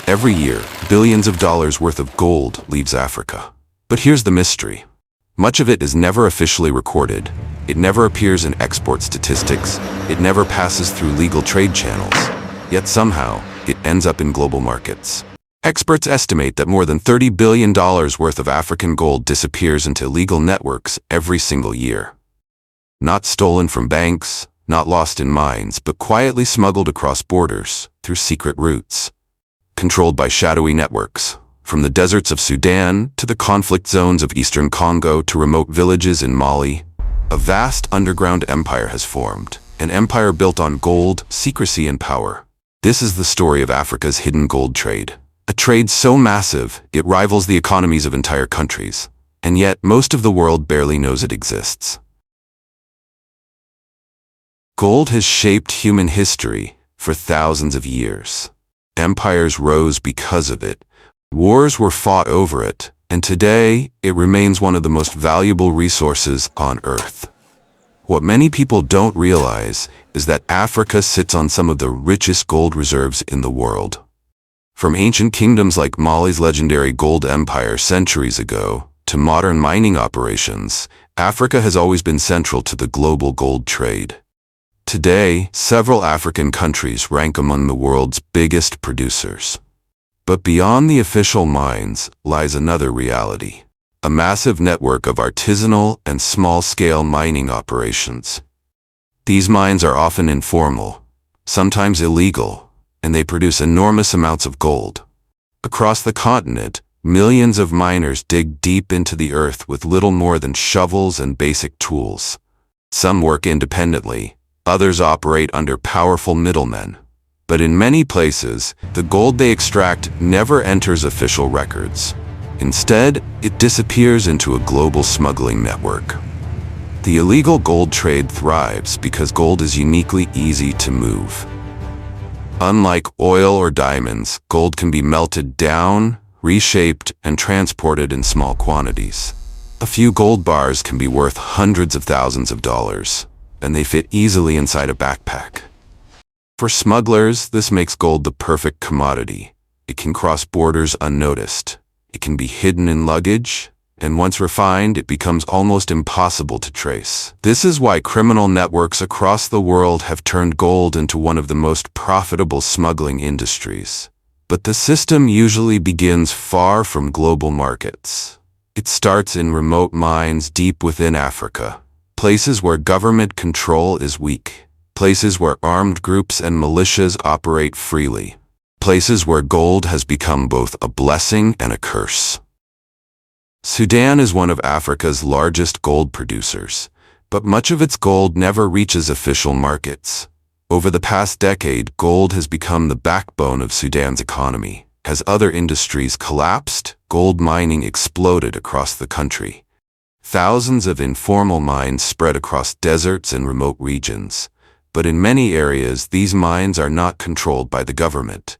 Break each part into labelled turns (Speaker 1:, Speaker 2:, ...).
Speaker 1: Every year, billions of dollars worth of gold leaves Africa. But here's the mystery. Much of it is never officially recorded. It never appears in export statistics. It never passes through legal trade channels. Yet somehow, it ends up in global markets. Experts estimate that more than $30 billion worth of African gold disappears into illegal networks every single year. Not stolen from banks, not lost in mines, but quietly smuggled across borders through secret routes. Controlled by shadowy networks, from the deserts of Sudan to the conflict zones of eastern Congo to remote villages in Mali, a vast underground empire has formed, an empire built on gold, secrecy, and power. This is the story of Africa's hidden gold trade. A trade so massive, it rivals the economies of entire countries, and yet most of the world barely knows it exists. Gold has shaped human history for thousands of years. Empires rose because of it. Wars were fought over it, and today it remains one of the most valuable resources on Earth. What many people don't realize is that Africa sits on some of the richest gold reserves in the world. From ancient kingdoms like Mali's legendary gold empire centuries ago to modern mining operations, Africa has always been central to the global gold trade. Today, several African countries rank among the world's biggest producers. But beyond the official mines lies another reality: a massive network of artisanal and small-scale mining operations. These mines are often informal, sometimes illegal, and they produce enormous amounts of gold. Across the continent, millions of miners dig deep into the earth with little more than shovels and basic tools. Some work independently. Others operate under powerful middlemen. But in many places, the gold they extract never enters official records. Instead, it disappears into a global smuggling network. The illegal gold trade thrives because gold is uniquely easy to move. Unlike oil or diamonds, gold can be melted down, reshaped, and transported in small quantities. A few gold bars can be worth hundreds of thousands of dollars, and they fit easily inside a backpack. For smugglers, this makes gold the perfect commodity. It can cross borders unnoticed. It can be hidden in luggage, and once refined, it becomes almost impossible to trace. This is why criminal networks across the world have turned gold into one of the most profitable smuggling industries. But the system usually begins far from global markets. It starts in remote mines deep within Africa. Places where government control is weak. Places where armed groups and militias operate freely. Places where gold has become both a blessing and a curse. Sudan is one of Africa's largest gold producers, but much of its gold never reaches official markets. Over the past decade, gold has become the backbone of Sudan's economy. As other industries collapsed, gold mining exploded across the country. Thousands of informal mines spread across deserts and remote regions, but in many areas these mines are not controlled by the government.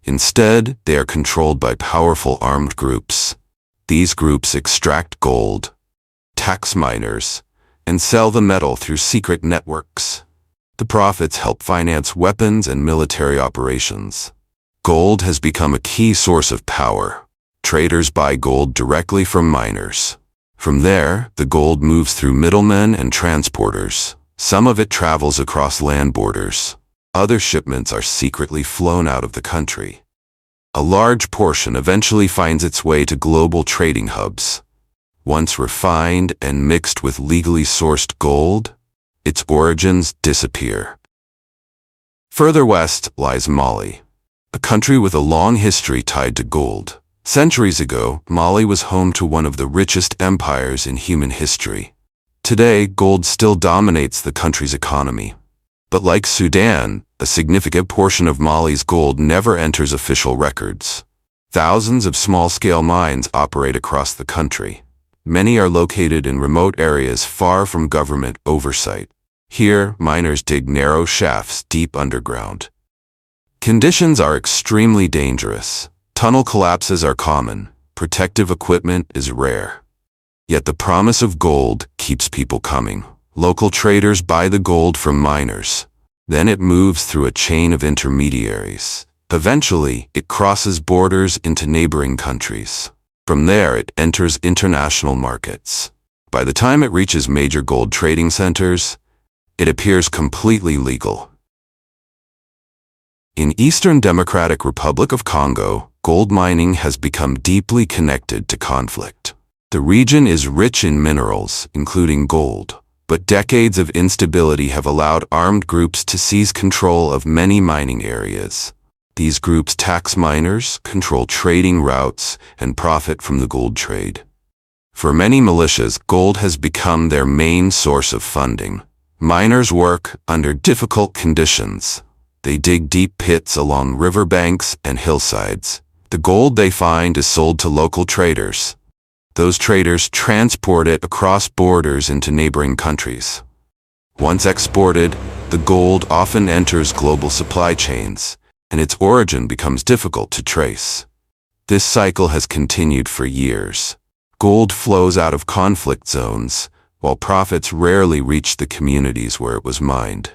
Speaker 1: Instead, they are controlled by powerful armed groups. These groups extract gold, tax miners, and sell the metal through secret networks. The profits help finance weapons and military operations. Gold has become a key source of power. Traders buy gold directly from miners. From there, the gold moves through middlemen and transporters. Some of it travels across land borders. Other shipments are secretly flown out of the country. A large portion eventually finds its way to global trading hubs. Once refined and mixed with legally sourced gold, its origins disappear. Further west lies Mali, a country with a long history tied to gold. Centuries ago, Mali was home to one of the richest empires in human history. Today, gold still dominates the country's economy. But like Sudan, a significant portion of Mali's gold never enters official records. Thousands of small-scale mines operate across the country. Many are located in remote areas far from government oversight. Here, miners dig narrow shafts deep underground. Conditions are extremely dangerous. Tunnel collapses are common. Protective equipment is rare. Yet the promise of gold keeps people coming. Local traders buy the gold from miners. Then it moves through a chain of intermediaries Eventually, it crosses borders into neighboring countries. From there, it enters international markets. By the time it reaches major gold trading centers, it appears completely legal. In Eastern Democratic Republic of Congo, gold mining has become deeply connected to conflict. The region is rich in minerals, including gold, but decades of instability have allowed armed groups to seize control of many mining areas. These groups tax miners, control trading routes, and profit from the gold trade. For many militias, gold has become their main source of funding. Miners work under difficult conditions. They dig deep pits along riverbanks and hillsides. The gold they find is sold to local traders. Those traders transport it across borders into neighboring countries. Once exported, the gold often enters global supply chains, and its origin becomes difficult to trace. This cycle has continued for years. Gold flows out of conflict zones, while profits rarely reach the communities where it was mined.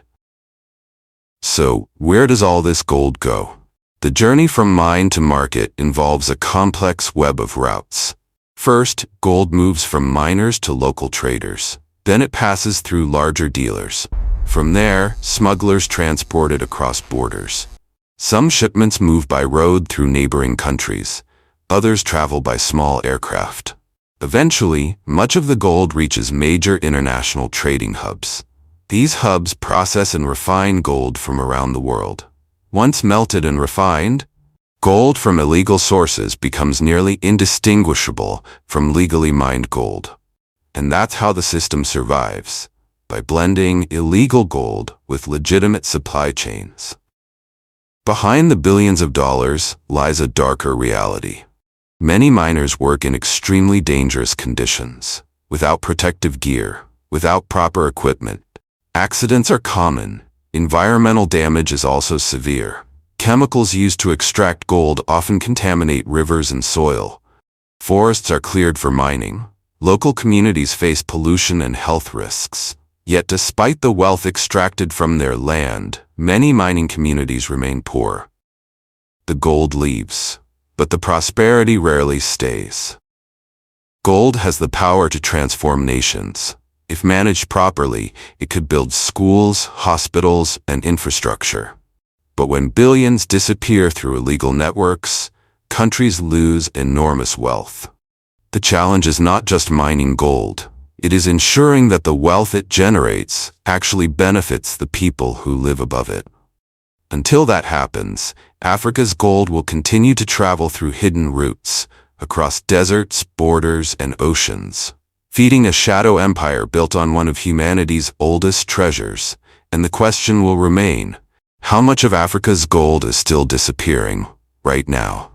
Speaker 1: So, where does all this gold go? The journey from mine to market involves a complex web of routes. First, gold moves from miners to local traders. Then it passes through larger dealers. From there, smugglers transport it across borders. Some shipments move by road through neighboring countries. Others travel by small aircraft. Eventually, much of the gold reaches major international trading hubs. These hubs process and refine gold from around the world. Once melted and refined, gold from illegal sources becomes nearly indistinguishable from legally mined gold. And that's how the system survives, by blending illegal gold with legitimate supply chains. Behind the billions of dollars lies a darker reality. Many miners work in extremely dangerous conditions, without protective gear, without proper equipment. Accidents are common. Environmental damage is also severe. Chemicals used to extract gold often contaminate rivers and soil. Forests are cleared for mining. Local communities face pollution and health risks. Yet despite the wealth extracted from their land, many mining communities remain poor. The gold leaves, but the prosperity rarely stays. Gold has the power to transform nations. If managed properly, it could build schools, hospitals, and infrastructure. But when billions disappear through illegal networks, countries lose enormous wealth. The challenge is not just mining gold. It is ensuring that the wealth it generates actually benefits the people who live above it. Until that happens, Africa's gold will continue to travel through hidden routes, across deserts, borders, and oceans, feeding a shadow empire built on one of humanity's oldest treasures. And the question will remain, how much of Africa's gold is still disappearing right now?